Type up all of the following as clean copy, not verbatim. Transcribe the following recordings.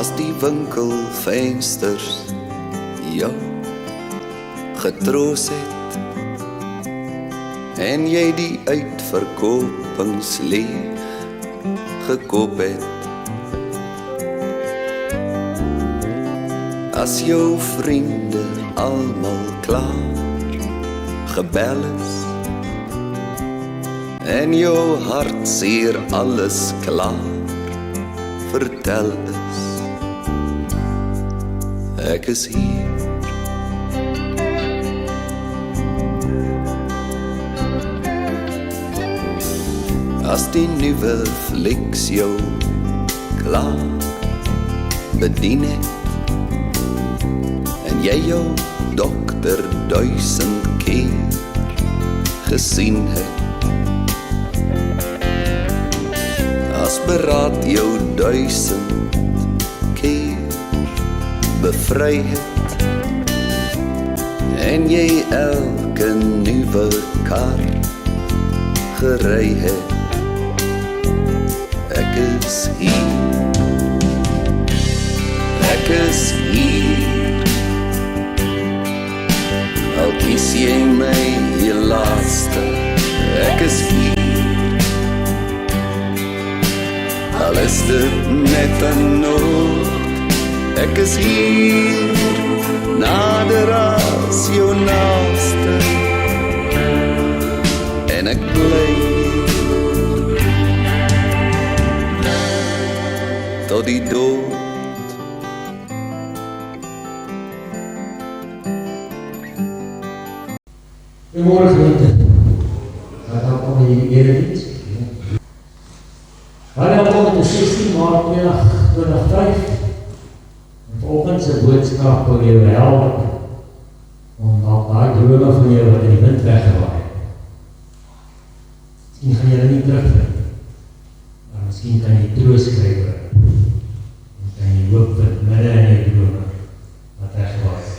as die winkelvensters jou getroos het en jy die uitverkopings leeg gekoop het. As jou vriende almal klaar gebel is en jou hartseer alles klaar vertel is, ek is hier. As die nuwe fliks jou klaar bedien het en jy jou dokter 1000 keer gesien het, as beraad jou 1000 keer bevry het en jy elke nuwe kar gery het, ek is hier. Ek is hier. Al kies jy my die laaste, ek is hier. Al is dit net 'n noot, ek is hier. Nader as jou naaste, en ek bly tot die dood. Goeiemorgen gemeente. Welkom by die erediens. Welkom met die 16 Maart 2005. En vanoggend se boodskap wil jou help om daai drome van jou wat in die wind weggewaai het. Miskien gaan jy hulle nie terugvind, maar miskien kan jy troos kry oor en kan jy hoop vind midde in jou drome wat weggewaai het.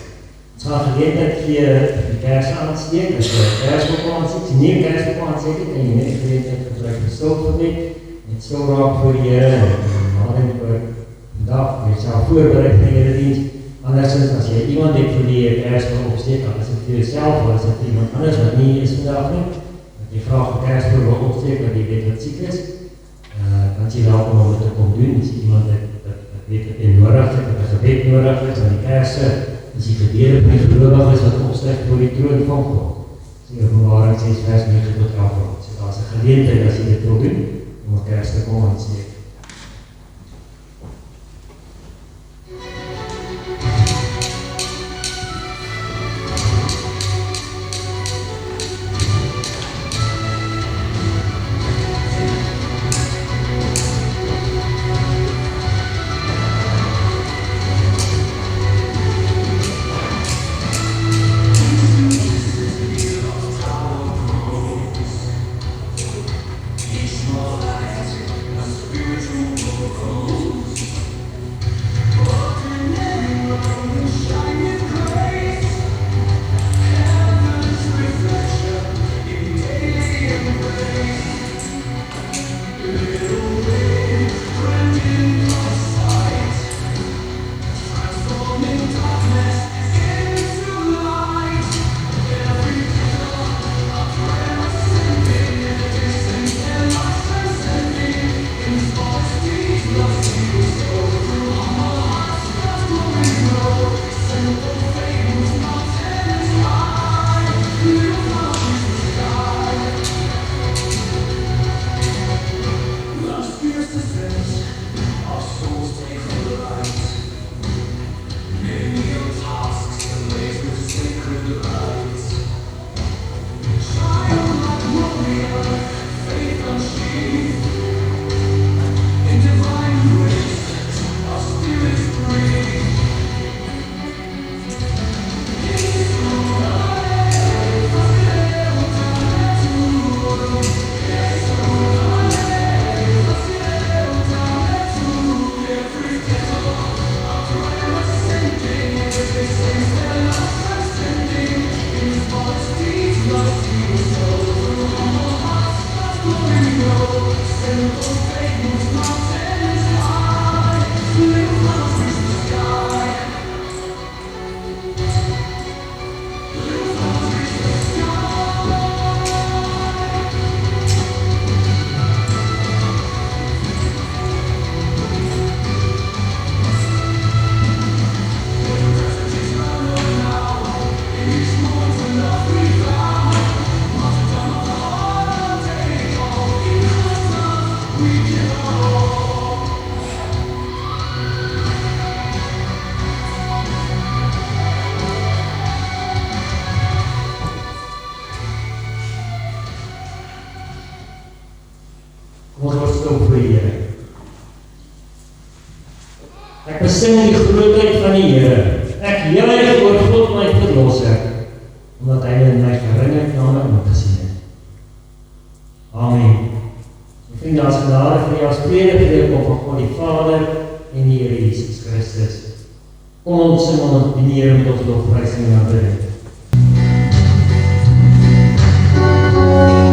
Ons gaan geleentheid gee die kers aansteek, as jy kersboek aansteek, as jy nie kersboek aansteek het, en jy net geleentheid gebruik vir stilgebed, net stil raak voor die Here, en nadenk oor vandag, jy sal voorbereid vir die erediens. Andersins, as jy iemand het vir die kersboek opsteek, dan is dit vir jouself, of is dit iemand anders wat nie is vandag nie, dat jy vraag vir kersboek wil opsteek, wat jy weet wat siek is, dan jy welkom om dit te kom doen, as jy iemand het, dat weet wat jy nodig het, wat 'n gebed nodig is, aan die kerse, is die gebede van die gelowiges wat opstig voor die troon van God. Sê Openbaring 6 vers 9 tot 11. So daar is 'n geleentheid as jy dit wil doen, om 'n kers te kom aansteek. Simple faith moves mountains high. word stil voor die Here. Ek besing die grootheid van die Here. Ek juig oor God my verlosser, omdat hy in my geringe name omgesien het. Amen. Ek vind daar is genade vir jou vrede kom van God die Vader en die Here Jesus Christus. Kom ons sing ons die Here met ons lofprysing en aanbidding. Bye.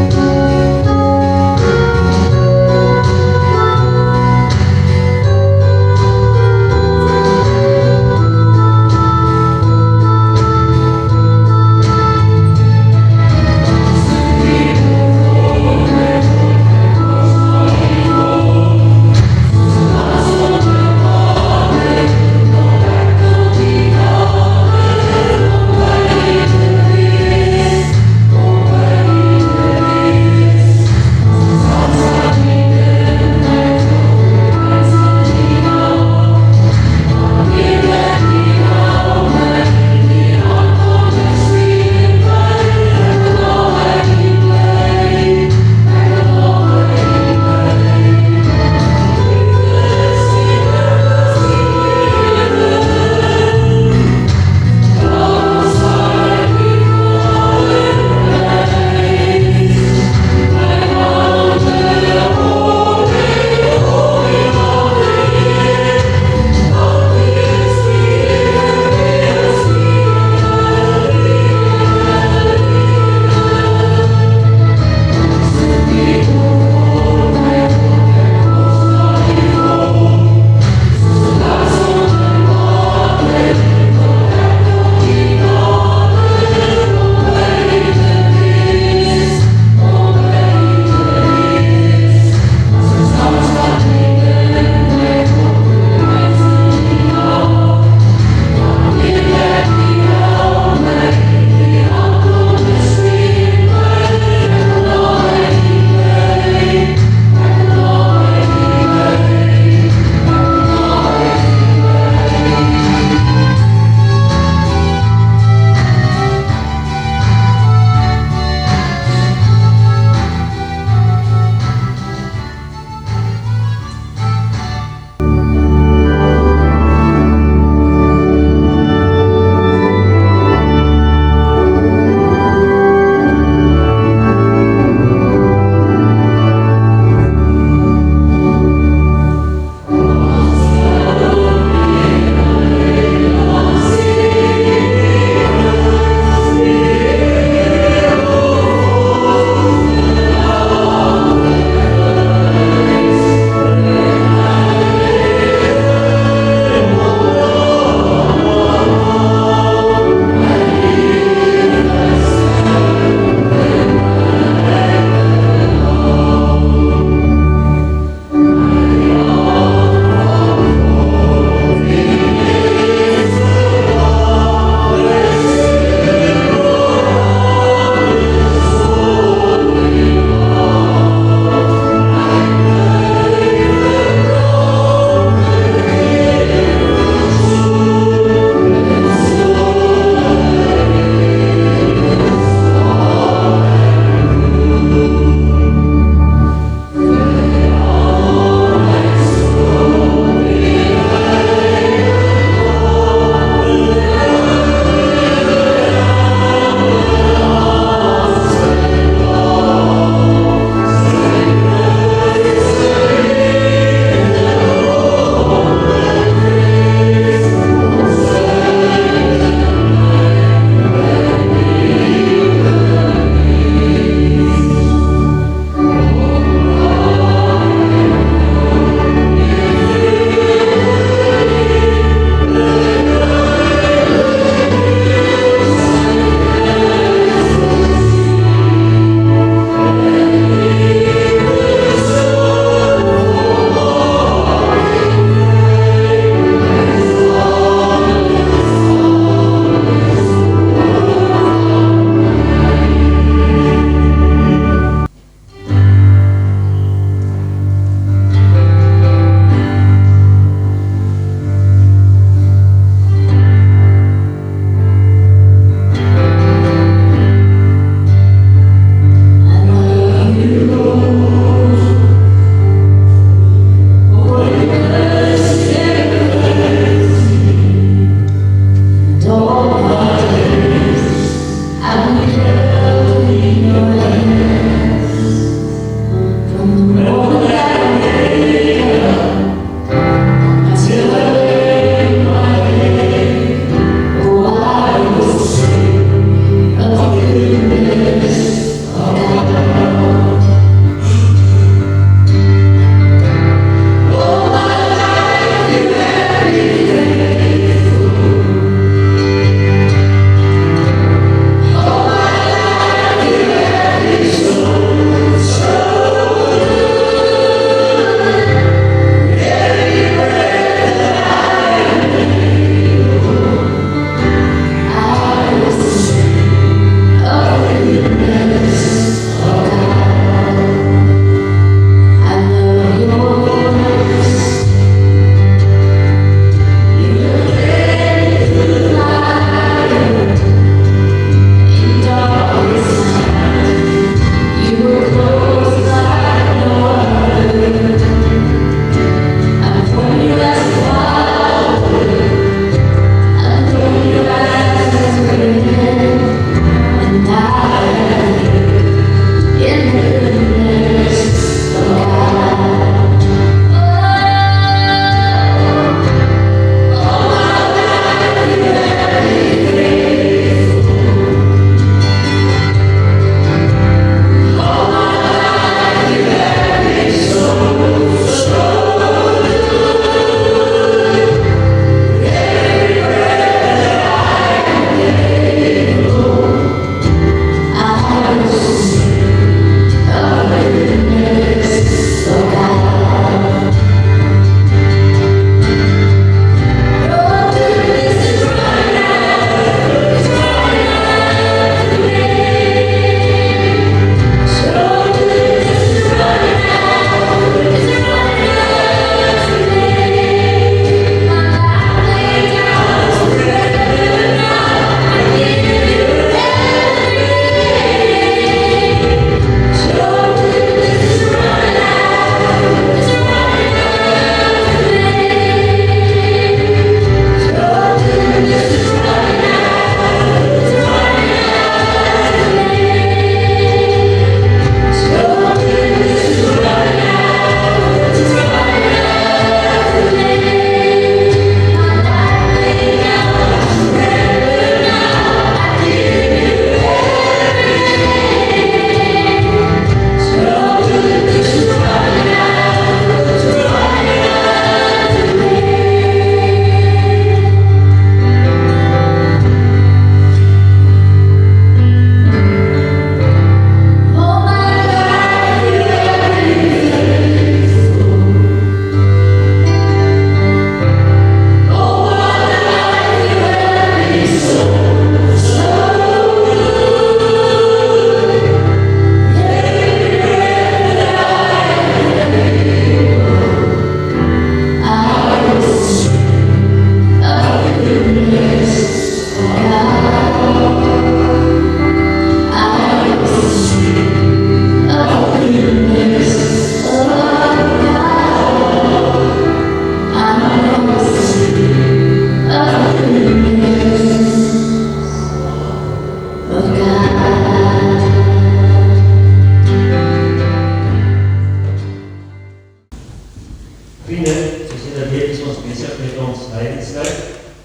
Vriende, soos julle weet, is ons besig met ons lydensryk.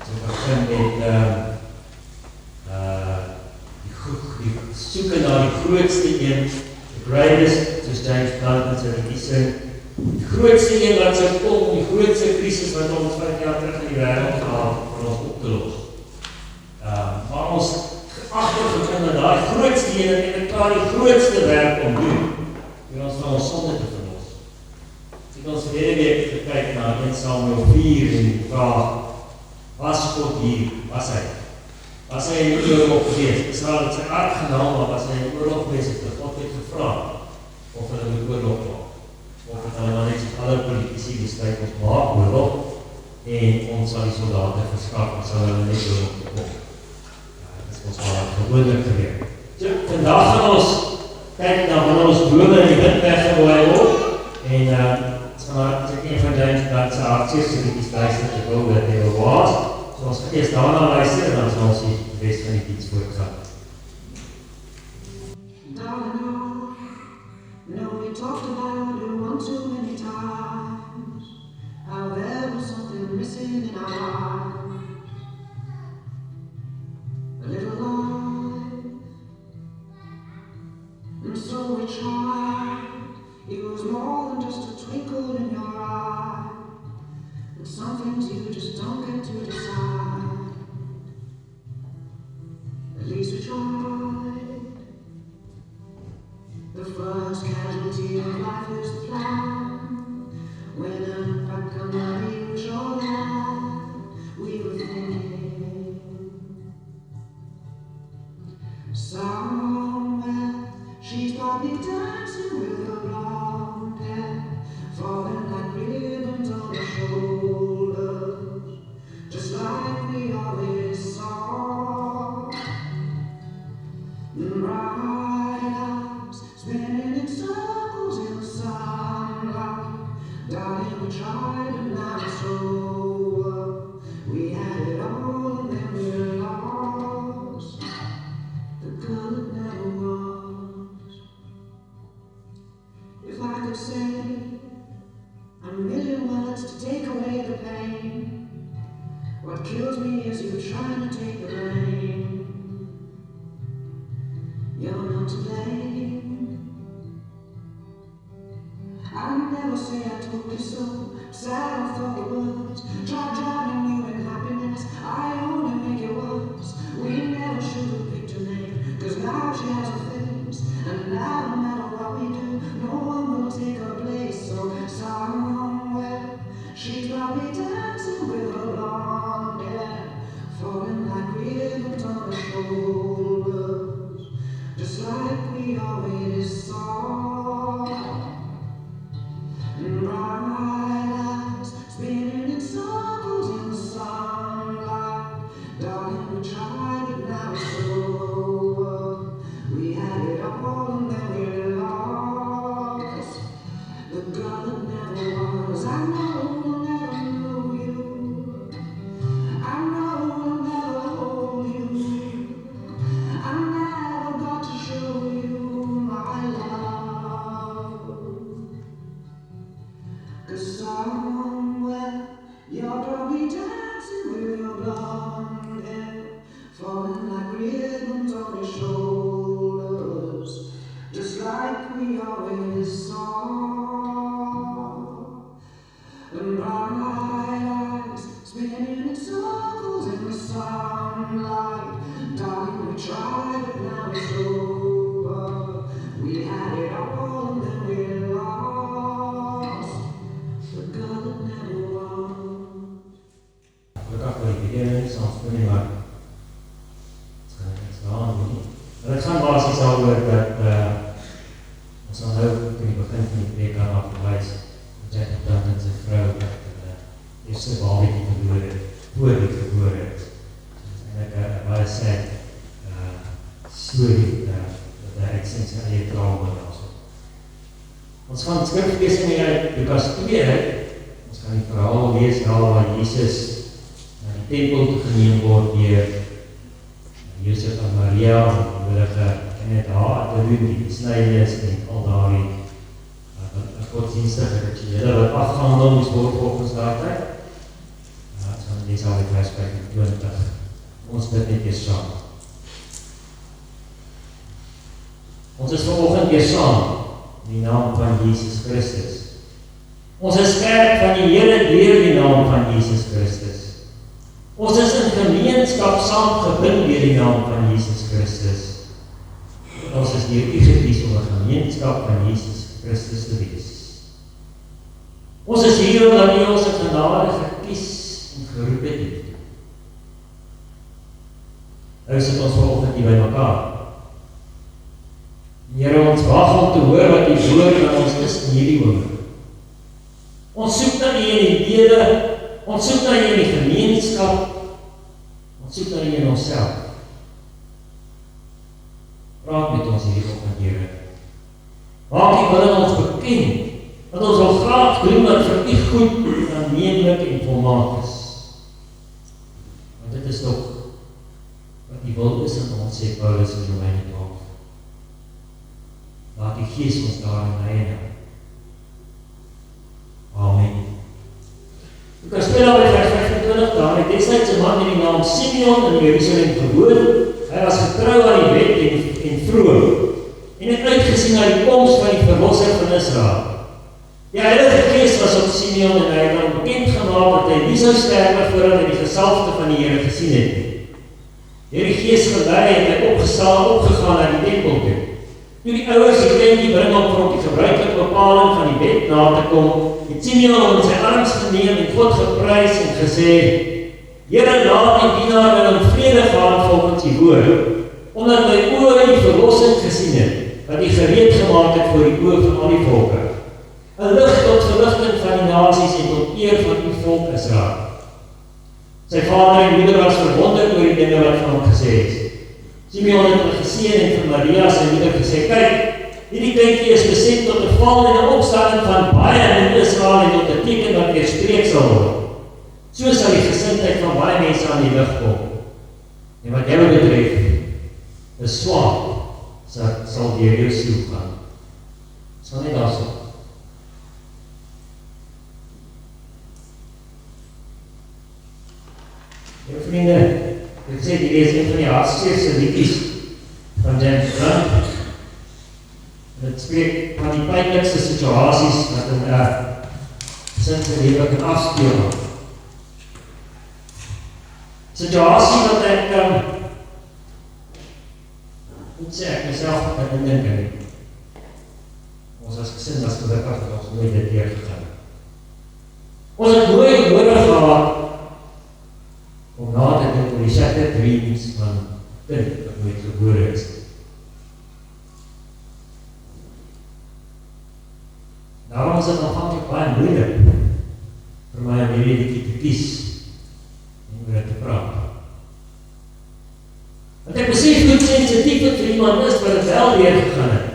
So begin met die soeke na die grootste een, the greatest, soos James Blunt in sy liedjie sing. Die grootste een wat sou kom, die grootste krisis wat ons 5 jaar terug in die wêreld gehad vir ons op te los. Maar ons agtergekom dat daai grootste een en klaar die grootste werk om doen, vir ons van ons sonde te verlos. Ek ons verlede week gekyk na 1 Samuel 4 en die vraag, was God hier, was hy? Was hy in die oorlog geweest? Israel het sy ark genaam, maar was hy in die oorlog geweest, het God het gevra of hulle moet oorlog maak. Of het hulle maar net soos alle politici besluit ons maak oorlog en ons sal die soldate verskaf en sal hulle net oorlog te kom. Dit is ons maar gewoonlik geweest. So, vandag gaan ons kyk na wanneer ons bome in die wind weggewaai word en as ek een van James Blunt se hartseerste liedjies luister te wil dat hy was. So ons gaan eers daarna luister en dan sal ons die res van die diens voortgaan. No, we talked about it one too many times, how there was something missing in our lives, a little life, and so we tried. It was more than just a twinkle in your eye, but some things you just don't get to decide. At least we tried. The first casualty of life is the plan. When I'm back on the usual land, we were thinking somewhere she's probably dancing with her blonde hair, falling like ribbons on her shoulders, just like we always saw. Bright eyes spinning in circles in the sunlight. Darling, we tried and now it's over. We had it all and then we lost the good that never was. If I could say a million words to take away the pain, what kills me is you trying to take the blame. You're not to blame. I'd never say I told you so. Sad for the words. Try drowning you in happiness. I only make it worse. We never should have picked her name, 'cause now she has a face, and now no matter what we do, no one will take her place. So somewhere she's probably dancing with her blonde hair, falling like ribbons on her shoulders, just like we always saw. And bright eyes spinning in circles in the sunlight. Darling, we tried but now it's over. We had it all and then we lost the girl that never was. I know we'll never know you. I know we'll never hold you. I never got to show you my love. 'Cause somewhere you're probably dancing with your blonde hair, falling like ribbons on your shoulders, just like we always saw. And bright eyes spinning in circles in the sunlight. Darling, we tried but now it's over. We had it all and then we lost the girl that never was. Gelukkig wil die beginning soms nie maar het gaan nie. Maar het gaan basies daaroor dat ons nou in die begin van die preek aan afgewys Jack Blunt en sy vrou dat eerste babietjie verloor het, voor die gebore het. En ek baie sad storie dat ek sien sy eie trauma daarso. Ons gaan skriflesing hier uit Lukas 2, ons gaan die verhaal lees daar waar Jesus na die tempel toe geneem word deur Josef en Maria, en hulle het daar te doen, die besnydenis en al daardie godsdienstige rituele wat afgehandel moes word volgens daardie tyd. Dit gaan lees al die vers 25. Ons bid net weer saam. Ons is vanoggend weer saam in die naam van Jesus Christus. Ons is kerk van die Here deur die naam van Jesus Christus. Ons is in gemeenskap saamgebind deur die naam van Jesus Christus. Ons is deur U gekies om 'n gemeenskap van Jesus Christus te wees. Ons is hier omdat U ons in genade gekies en geroep het. Nou sit ons vanoggend hier by mekaar. Here, ons wag om te hoor wat U woord aan ons is in hierdie oomblik. Ons soek na U in die lede, ons soek na U in die gemeenskap, ons soek na U in onsself. Praat met ons hierdie oggend, Here. Maak U wil in ons bekend, dat ons wil graag doen wat vir U goed, aanneemlik en volmaak is. Want dit is toch wat U wil is in ons, sê Paulus in Romeine 12. Laat die Gees ons daarin leid. Amen. U kan speel al by vers 25 daar, het destyds 'n man met die naam Simeon in Jerusalem gewoon. Hy was getrou aan die wet en vroom, en het uitgesien na die koms van die verlosser van Israel. Die Heilige Gees was op Simeon en hy het dan bekend gemaak dat hy nie sou sterwe voordat hy die gesalfde van die Here gesien het. Deur die Gees gelei het hy opgegaan na die tempel toe. Toe die ouers die kindjie bring om die gebruikelike bepaling van die wet na te kom, het Simeon in sy arms geneem en God geprys en gesê: Here, laat die dienaar nou in vrede gaan volgens U woord, omdat my oë die verlossing gesien het, wat U gereed gemaak het voor die oë van al die volke. 'n lig tot verligting van die nasies en tot eer van U volk Israel. Sy vader en moeder was verwonderd oor die dinge wat van hom gesê is. Simeon het hom geseën en vir Maria sy moeder gesê: Kyk, hierdie kindjie is bestem tot 'n val en 'n opstanding van baie in Israel en tot 'n teken wat weerspreek sal word. So sal die gesindheid van baie mense aan die lig kom. En wat jou betref, is swaar, sal deur jou siel gaan. Sal net daar so. Ja, vriende, ek sê, die is een van die hartsteerste liedjies van James Brown. En het spreek van die pynlikste situasies wat in sin se lewe kan afspeel. Situasie wat ek moet sê, ek myself kan indink. Ons as gesin was gelukkig dat ons nooit dit deurgegaan. Ons het nooit nodig gehad om na te dink oor die shattered dreams van kind wat nooit gebore is. Daarom is dit aanvanklik baie moeilik vir my om hierdie liedjie te kies en oor dit te praat. Want ek besef hoe sensitief het vir iemand is wat het wel deurgegaan het.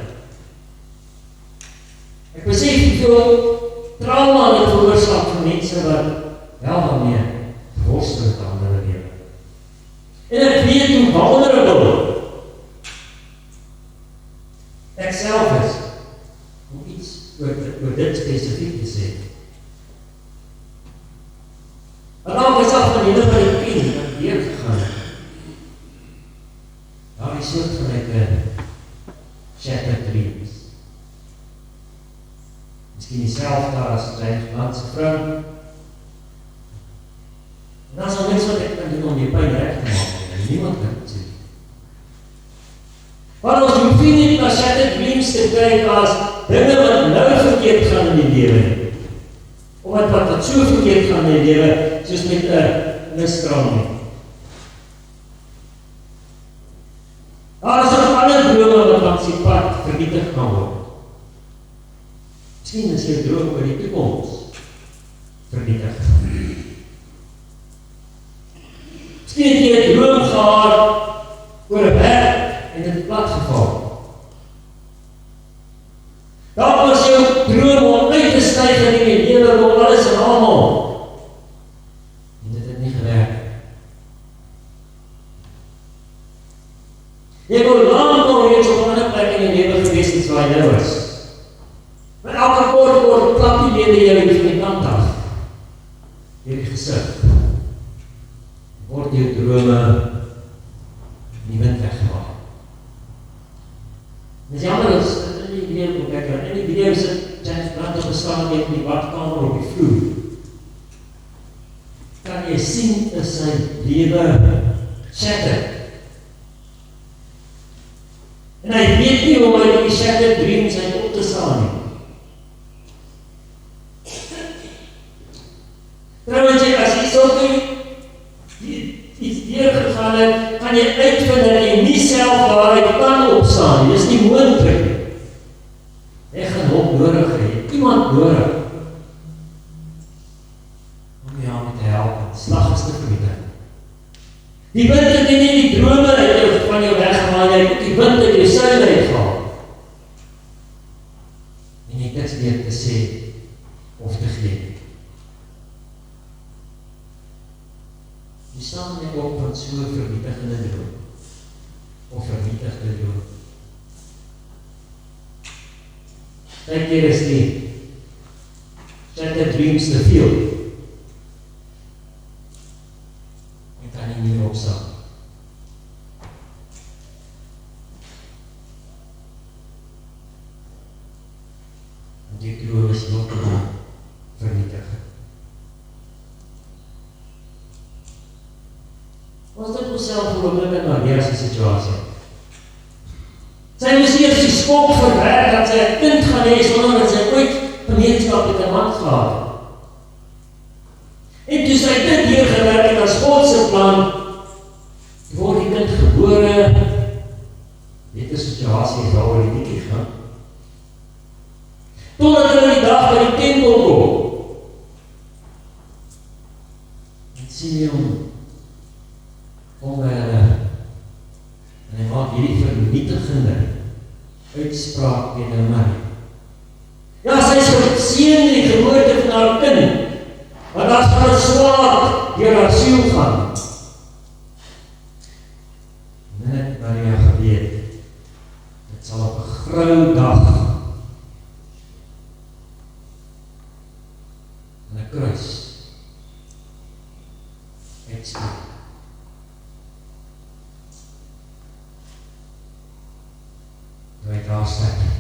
Ek besef hoeveel trauma dit veroorsaak vir mense wat wel daarmee worstel het aan hulle lewe. En ek weet hoe vulnerable ek self is om iets oor dit spesifiek te sê. En dan is af van julle wat ek ken, wat deurgegaan het. Daar is soort van shattered dreams. Miskien dieselfde as James Brown se vrou. En dan is al niks wat ek kan doen om die pyn reg te maak, en niemand kan het sê. Maar ons hoef nie na shattered dreams te kyk as dinge wat nou verkeerd gaan in die lewe. Of wat so verkeerd gaan in die lewe, soos met 'n miskraam nie. Daar is nog ander drome wat langs die pad vernietig kan word. Miskien is jou droom oor die toekoms vernietig. Miskien het jy 'n droom gehad oor 'n berg en dit plat geval. Daar was jou droom om uit te styg in die lewe om alles en almal. En dit het nie gewerk. Jy wou lang al reeds op 'n ander plek in die lewe gewees as waar jy nou is. Maar elke van die kant af, deur die gesig, word jou drome in die wind weggewaai. Dit is jammer, as in die video kom kyk, in die video sit James Blunt op bestaan met die badkamer op die vloer. Kan jy sien dat sy lewe shattered. En hy weet nie hoe hy die shattered dreams hy op te staan nie. Trouwens, as jy so iets deurgegaan het, kan jy uitvind dat jy nie self daaruit kan opstaan. Dit is nie moontlik. Jy gaan hulp nodig hê, iemand nodig om jou aan te help. Slag is te verbied. Die wind het nie die drome van jou weggehaal, jy het die wind uit jou seil uitgehaal. En jy niks meer te sê of te gee. Jy staan net op van so vernietigende droom of vernietigde droom. Kyk hier is die shattered dreams te veel. En kan nie meer opstaan. En die droom is nog vernietig. Ons dink onsself voorbeeld in Maria's situasie. Sy moes eers die skok verwerk dat sy 'n kind gaan hê sonder dat sy ooit gemeenskap met 'n man gehad het. En toe sy dit deurgewerk het as God se plan, word die kind gebore. Dit is 'n situasie waaroor die liedjie gaan. Totdat hulle die dag by die tempel kom. En Simeon kom by hulle en hy maak hierdie vernietigende uitspraak teen Maria. Ja, sy is geseën die geboorte van haar kind, want as van 'n swaard deur haar siel gaan. Net Maria geweet, dit sal op 'n grou dag aan 'n kruis uitspreek. Toe hy daar staan.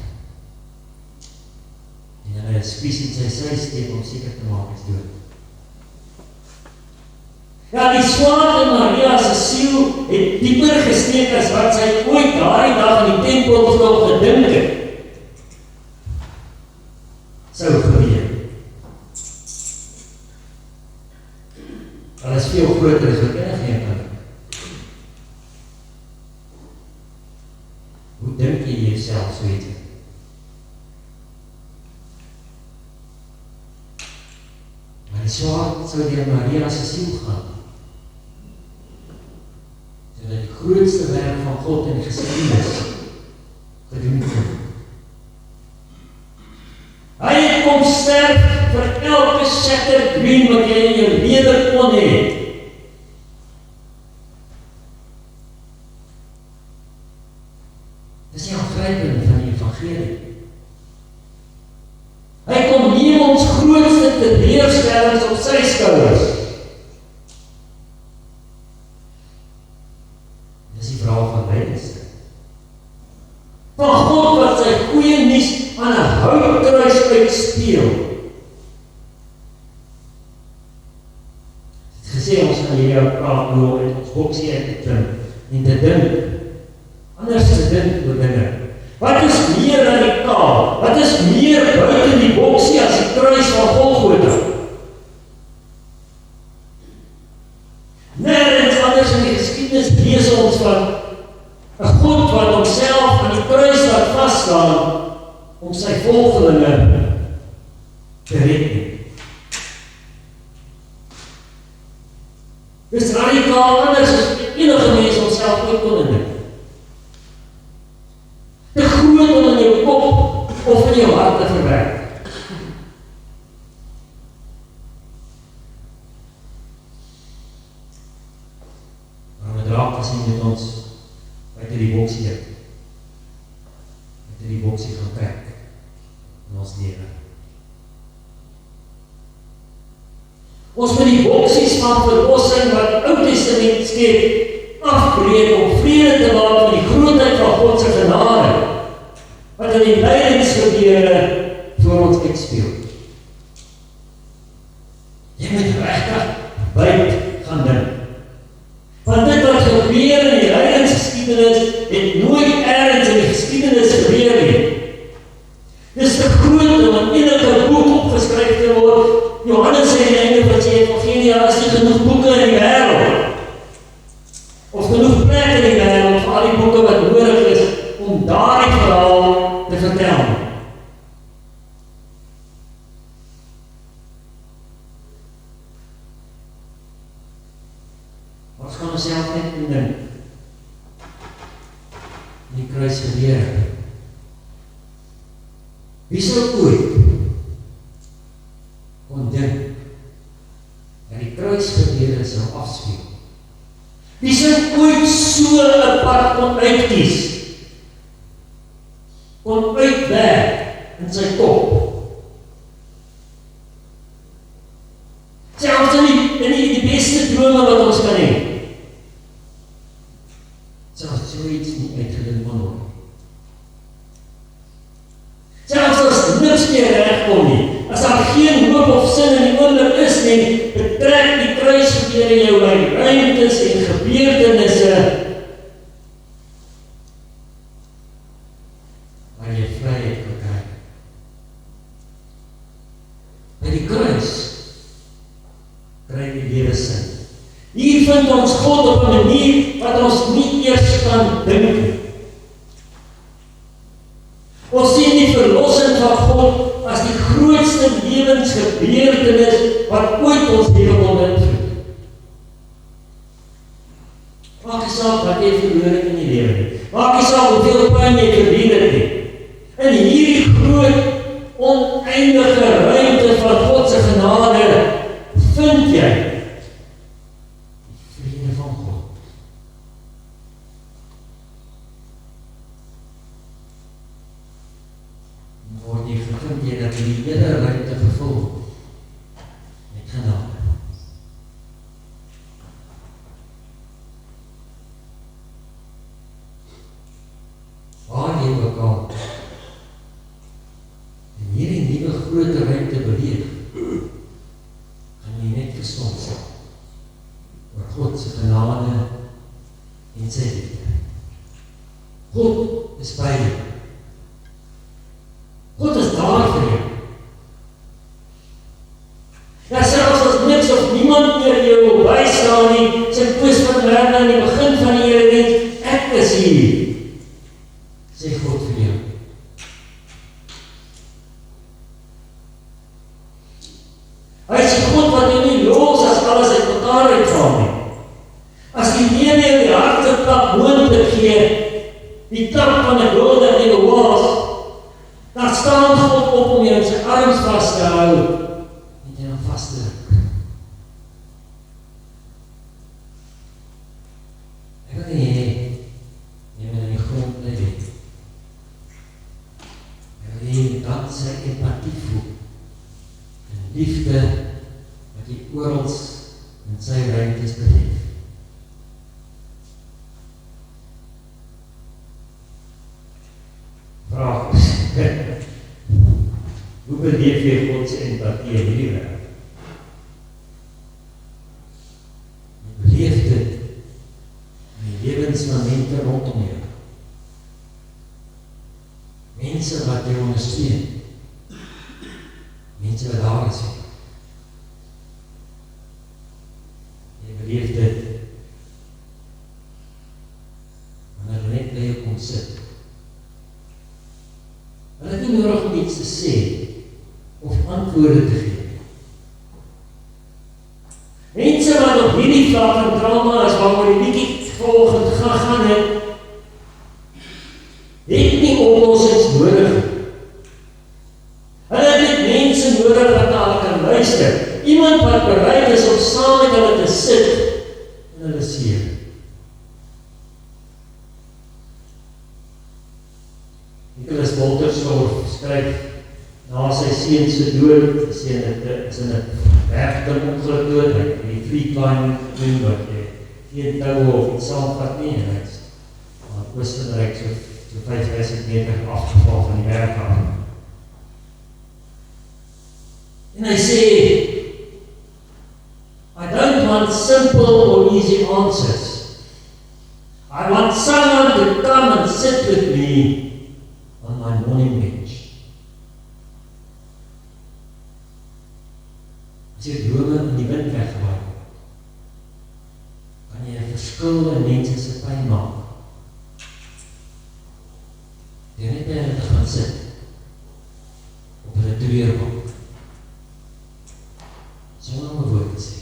En hulle spies in sy sy steek om seker te maak is dood. Ja, die swaard in Maria se siel het dieper gesteek as wat sy ooit daardie dag in die tempel gedink het. Sou gebeur. Hulle is veel groter as wat enige een kan. Hoe dink jy jouself so iets? Maar die swaard sou deur Maria se siel gaan. Sodat die grootste werk van God in die geskiedenis gedoen word. Hy het kom sterf vir elke shattered dream wat jy in jou lewe kon hê. Dis die aangrypende van die evangelie. Hy kom neem ons grootste teleurstellings op sy skouers. Dis die verhaal van lydens. Van God wat sy goeie nuus aan 'n houtkruis uitspeel. Het gesê ons gaan hier praat oor ons boksie uit te klim en te dink. Anders te dink oor dinge. Wat is meer radikaal? Wat is meer buiten die boksie as die kruis van Golgotha? Nergens anders in die geskiedenis lees ons van 'n God wat homself aan die kruis laat vasstaan om sy volgelinge te red. Dis radikaal anders as enige mens homself ooit kon dink. Te groot om in jou kop of in jou hart te verwerk. Maar we draak te sien met ons buiten die boksie uit. Buiten die boksie gaan kyk in ons lewe. Ons moet die boksies van verlossing wat die Ou Testament skep, afbreek om vrede te maak van die grootheid van God se genade, wat in die lydingsgebeure voor ons uitspeel. Jy moet regtig buit gaan dink. Want dit wat gebeur in die lydingsgeskiedenis het nooit ergens in die geskiedenis gebeur nie. Dis te groot om in enige boek opgeskryf te word. Johannes sê in die einde van sy evangelie, daar is nie genoeg boeke in die wêreld, of genoeg plek in die wêreld vir al die boeke wat nodig is om daardie verhaal te vertel. Ons gaan onsself net indink in die kruis gebeur. Wie sou ooit kon dink dat die kruis gebeure sou afspeel? Wie sou ooit so 'n pad kon uitkies, kon uitwerk in sy kop? Selfs in die beste drome wat ons kan hê, selfs so iets nie uitgedink kan word. Selfs as niks meer regkom nie, as daar geen hoop of sin in die oomblik is nie, betrek die kruis gebeure jou by ruimtes en gebeurtenisse waar jy vryheid gekry. By die kruis kry jy lewe sin. Hier vind ons God op 'n manier wat ons nie eers kan dink nie. Ons sien die verlossing van God as die grootste lewensgebeurtenis wat ooit ons lewe kon beïnvloed. Maak nie saak wat jy verloor het in die lewe nie. Maak nie saak hoeveel pyn jy verdien het nie. In hierdie groot, oneindige ruimte van God se genade vind jy die vrede van God. Word jy gevind jy dat die hele ruimte gevul met genade. Waar jy ook al in hierdie nuwe groot ruimte beleef, gaan jy net verstom sal oor God se genade en sy liefde. God is by jou. God is daar vir jou. Ja, selfs as niks of niemand meer jou wil bystaan nie, sy poes van Lerna aan die begin van die erediens, ek is hier, sê God vir jou. Hy is die God wat jou nie los as alles uit mekaar uitval nie. As die lewe jou die harte klap moontlik gee, die klap van 'n golden en 'n waas, dan staan God op om jou in sy arms vast te hou en jy dan vast te druk. Ek wil nie hê, jy moet in die grond bly lê. Ek wil hê, dat sy empathie voel en liefde wat jy orals in sy ruimtes beleef. Vraag, hoe beleef jy God se empathie in hierdie wêreld? Jy beleef dit in die lewensmomente rondom jou. Mense wat jou ondersteun. Mense wat daar is. Jy beleef dit wanneer hulle net by jou kom sit. Hulle het nie nodig om iets te sê of antwoorde te gee. Mense wat op hierdie vlak van trauma is waaroor die liedjie volgend gaan het nie oplossings nodig. Hulle het net mense nodig wat na hulle kan luister. Iemand wat bereid is om saam met hulle te sit en hulle seer. Nicholas Wolterstorff skryf na sy seun se dood, sê dit is in 'n werkding ongeluk dood, die fleetline doen wat jy geen toue of iets saamvat nie, en hy is aan Oostenryk so 5000 meter afgeval van die berg af. En hy sê, I don't want simple or easy answers. I want someone to come and sit with me on my morning bench. As jy drome in die wind wegwaai, kan jy 'n verskil in mense se pyn maak. Jy net by hulle te gaan sit op 'n treurbank. Sonder om 'n woord te sê.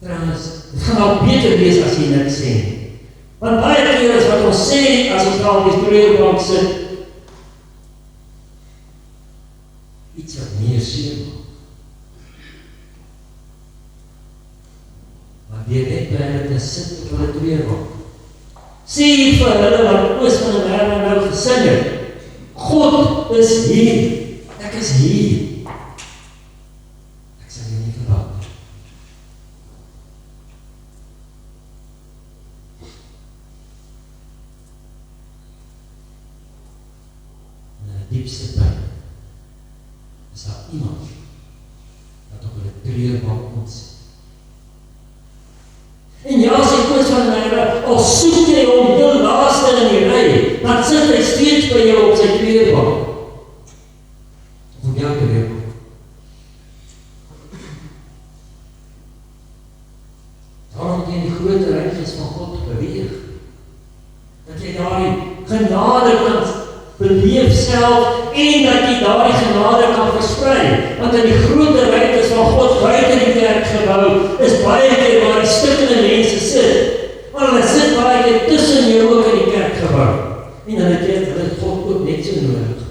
Trouwens, het gaan al beter wees as jy niks sê nie. Want baie keer is wat ons sê, as ons daar op die treurbank sit, iets wat meer seer maak. Maar weer net by hulle te sit op hulle treurbank. Sê vir hulle wat Oos van die Merwe nou gesing het, God is hier, ek is hier. Ek sal jou nie verlaat nie. Diepste pyn is daar iemand wat op hulle treurbank moet sit. En ja, as ek Oos van die Merwe, al soek jy hom heel laaste in die ry, dan sit hy steeds by jou op sy treurbank. Of op jou treurbank. Daarom moet jy in die groot ruimtes van God beweeg. Dat jy daardie genade kan beleef self en dat jy daardie genade kan versprei. Want in die groot ruimtes van God buite die kerkgebou is baie keer waar die stikkende mense sit. Maar hulle sit baie keer tussen jou ook in die kerkgebou. En dan het jy God ook net so nodig.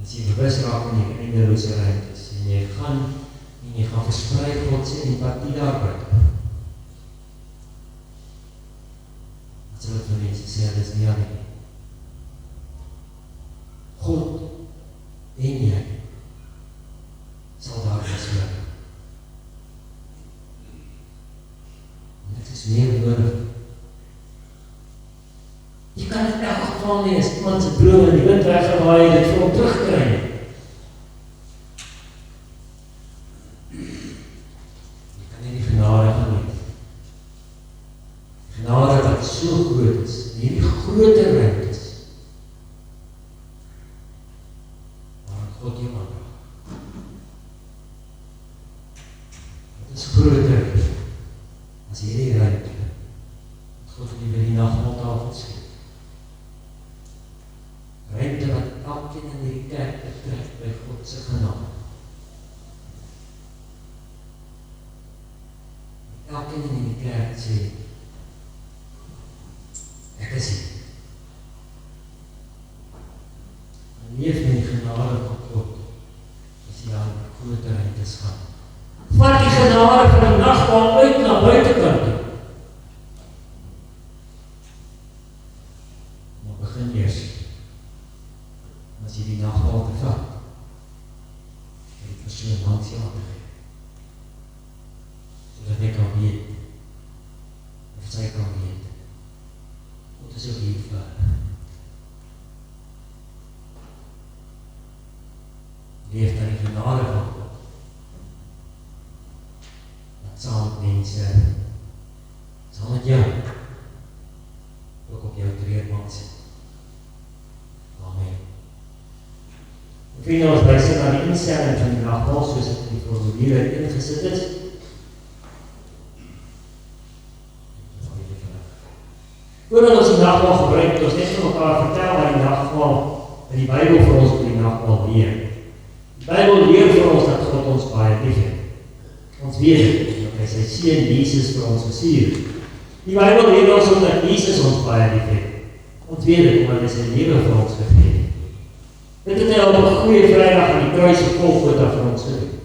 As jy bewus raak van die eindeloose ruimtes en jy gaan versprei God se empatie daarby. Wat sal dit vir mense sê, dit is nie alleen. God en jy sal daar wees bly. Dit is meer nodig. Jy kan het in elk geval nie as iemand se droom in die wind weggewaai en dit vir hom terugkry nie. Jy kan nie die genade geniet. Genade wat so groot is, en hierdie grote ruimtes, waarin God jou aanraak. Dit is groter as hierdie ruimte, wat God nie by die nagmaaltafel skep. Ruimte wat elkeen in die kerk betrek by God se genade. Elkeen in die kerk sê, ek is hier. En leef met die genade van God, as jy aan die grote ruimtes gaan. Vat die genade van die nagmaal uit na buitekant toe. Maar begin eers. As jy die nagmaal te vat, en die persoon langs jou aan te gee. Sodat jy kan weet, of sy kan weet, God is ook hier vir hulle. Leef dan die genade van God. Dat saam met mense, saam met jou, ook op jou treurbank sit. Amen. Vriende, ons luister na die instelling van die nagmaal, soos ek die formulier ingesit is. Voordat ons die nagmaal gebruik, het ons net vir mekaar vertel wat die nagmaal in die Bybel vir ons oor die nagmaal leer. Die Bybel leer vir ons dat God ons baie liefhet. Ons weet het, dat hy sy seun Jesus vir ons gestuur het. Die Bybel leer ons ook dat Jesus ons baie liefhet. Ons weet het, omdat hy sy lewe vir ons gegee het. Dit het hy op 'n goeie Vrydag aan die kruis op Golgotha vir ons gedoen.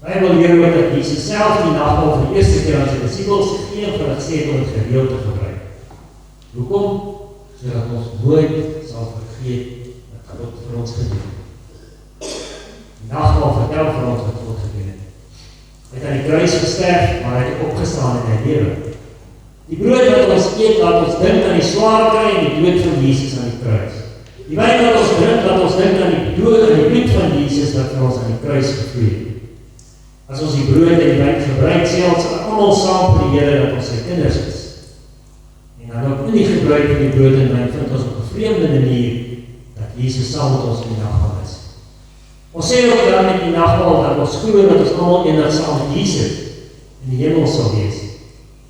Wij wil leer ook dat Jesus self die nagmaal vir die eerste keer aan sy disippels gegee en vir hulle gesê om dit gereeld te gebruik. Hoekom? Sodat ons nooit sal vergeet wat God vir ons gedoen het. Die nagmaal vertel vir ons wat God gedoen het. Hy het aan die kruis gesterf, maar hy het opgestaan en hy lewe. Die brood wat ons eet, laat ons dink aan die swaar kry en die dood van Jesus aan die kruis. Die wyn wat ons drink, laat ons dink aan die dood en die bloed van Jesus wat vir ons aan die kruis gevloei het. As ons die brood en die wyn gebruik, sê ons almal saam vir die Here dat ons sy kinders is. En dan ook in die gebruik van die brood en wyn vind ons op 'n vreemde manier dat Jesus saam met ons in die nagmaal is. Ons sê ook dan in die nagmaal dat ons glo dat ons almal eendag saam met Jesus in die hemel sal wees.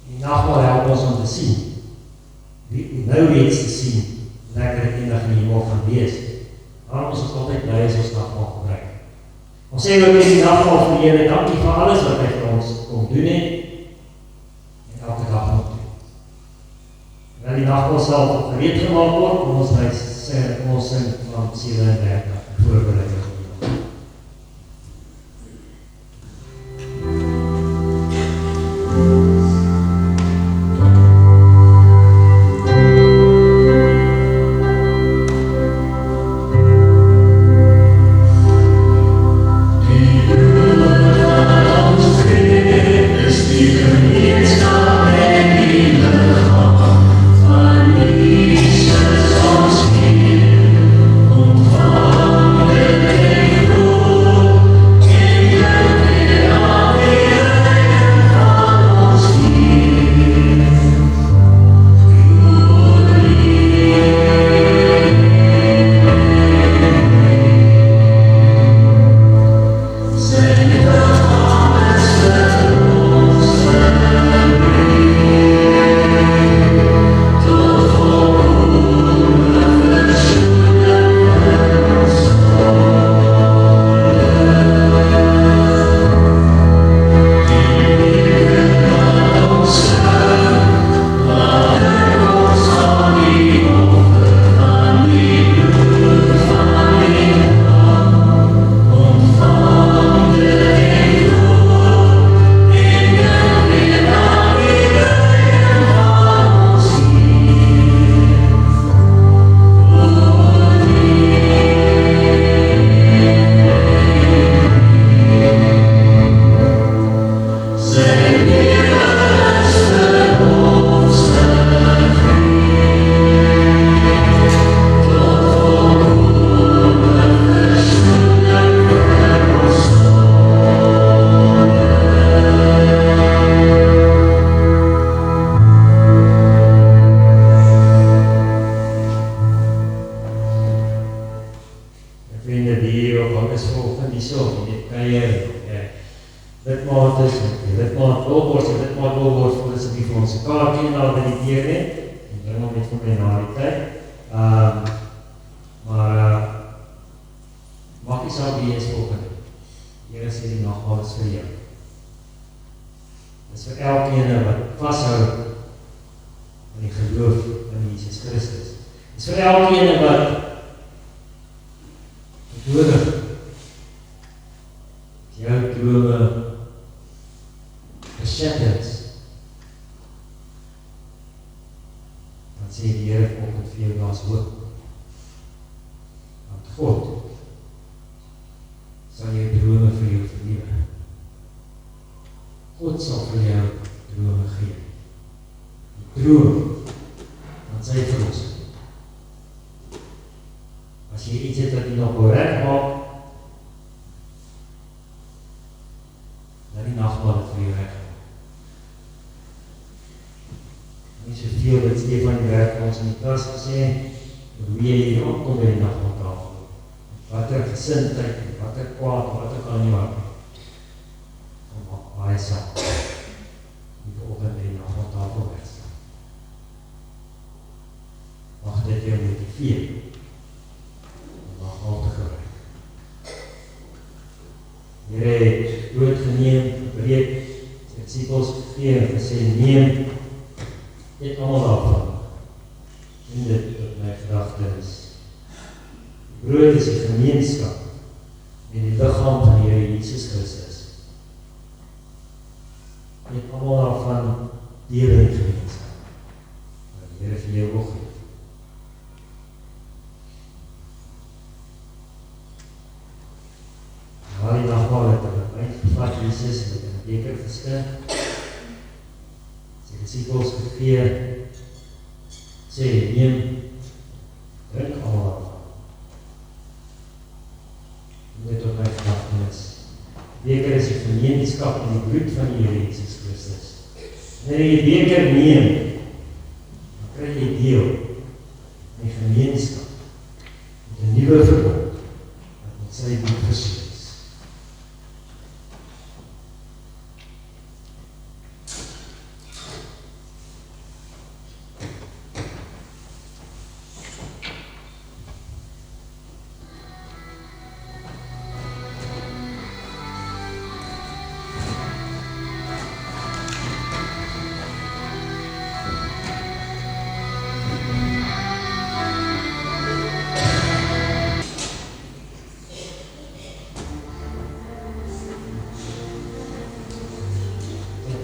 Die nagmaal help ons om te sien. Nou reeds te sien, lekker eendag in die hemel gaan wees. Waarom ons altyd bly as ons nagmaal gebruik. Ons sê ook in die nagmaal vir die Here, dankie vir alles wat hy vir ons kom doen het en elke dag nog doen. En die nagmaal sal gereed gemaak word, kom ons sing van 37 voorbereiding. Brood is die gemeenskap met die liggaam van die Here Jesus Christus. leeuwoggend. Maar die nagmaal het uitgevat Jesus met 'n beker geskep. Sy disippels gegee, sê neem, drink almal daarvan. Dit tot my gedagtenis. Beker is die gemeenskap in die bloed van die Here Jesus Christus. Wanneer jy die beker neem, dan kry jy deel in die gemeenskap met 'n nuwe verbond wat met sy bloed geseël is.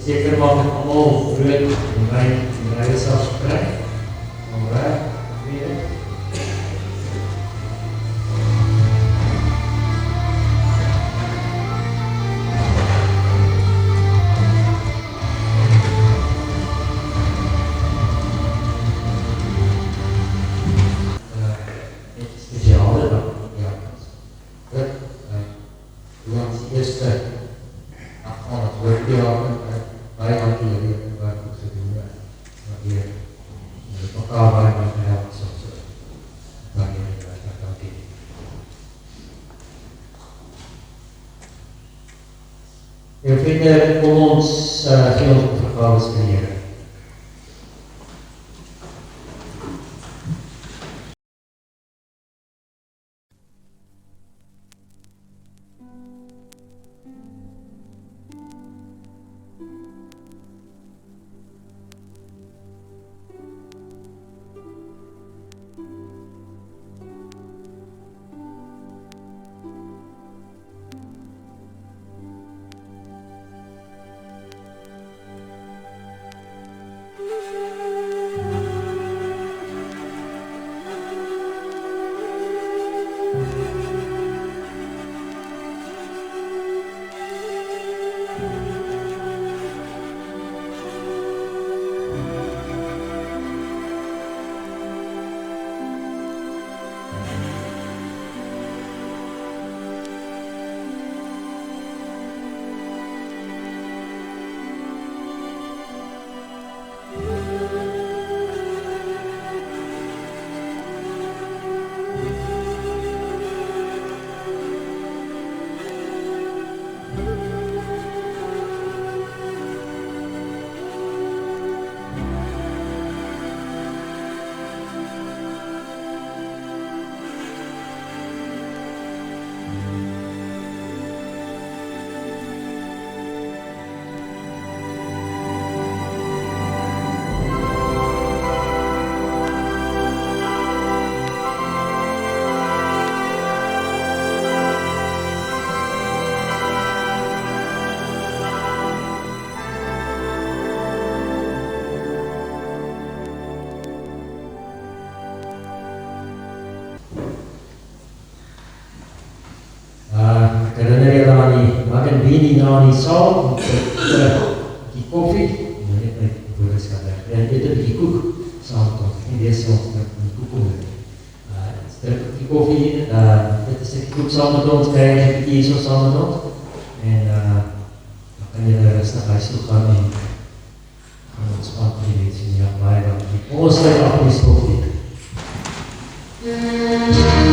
Zeker maak het allemaal brood en wijn en rijden zelfs krijgt. Van waar, weer. Het speciale dan, ja. Dat, hoe ons eerste afval het woord behaken. Baie dankie Here wat goed gedoen het. Wat weer met mekaar baie gehelp het so. Dankie Here, dankie. Jou vriende, kom ons gee ons opgawes vir die Here. Ek herinner julle aan die mac and beanie na die saal, die koffie, en net my boodskap weg. En dit 'n bietjie koek saam met ons, en dis ons met die koek onder. Druk op die koffie, dit is die koek saam met ons, kry jy 'n bietjie hierso saam met ons. En dan kan jy rustig huis toe gaan en ontspan die wees en ja, baie dankie. Ons sluit af met die koffie. Yeah.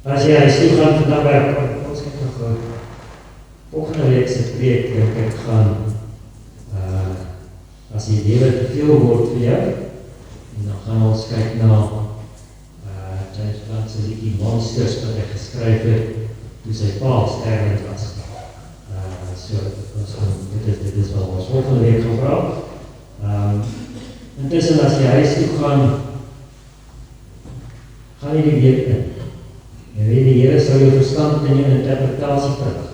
As jy huis toe gaan vandag werk, ons kyk nog gou. Volgende week se preek dink ek gaan as die lewe te veel word vir jou, en dan gaan ons kyk na James Blunt se liedjie Monsters wat hy geskryf het toe sy pa sterwend was. So dit is wel ons volgende week gaan praat. Intussen as jy huis toe gaan jy die week in. En weet die Here sal jou verstand en jou interpretasie terug.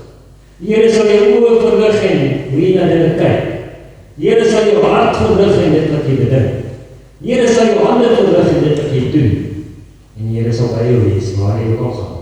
Die Here sal jou oë verlig en hoe jy na dinge kyk. Die Here sal jou hart verlig in dit wat jy bedink. Die Here sal jou hande verlig in dit wat jy doen. En die Here sal by jou wees waar jy ook al gaan.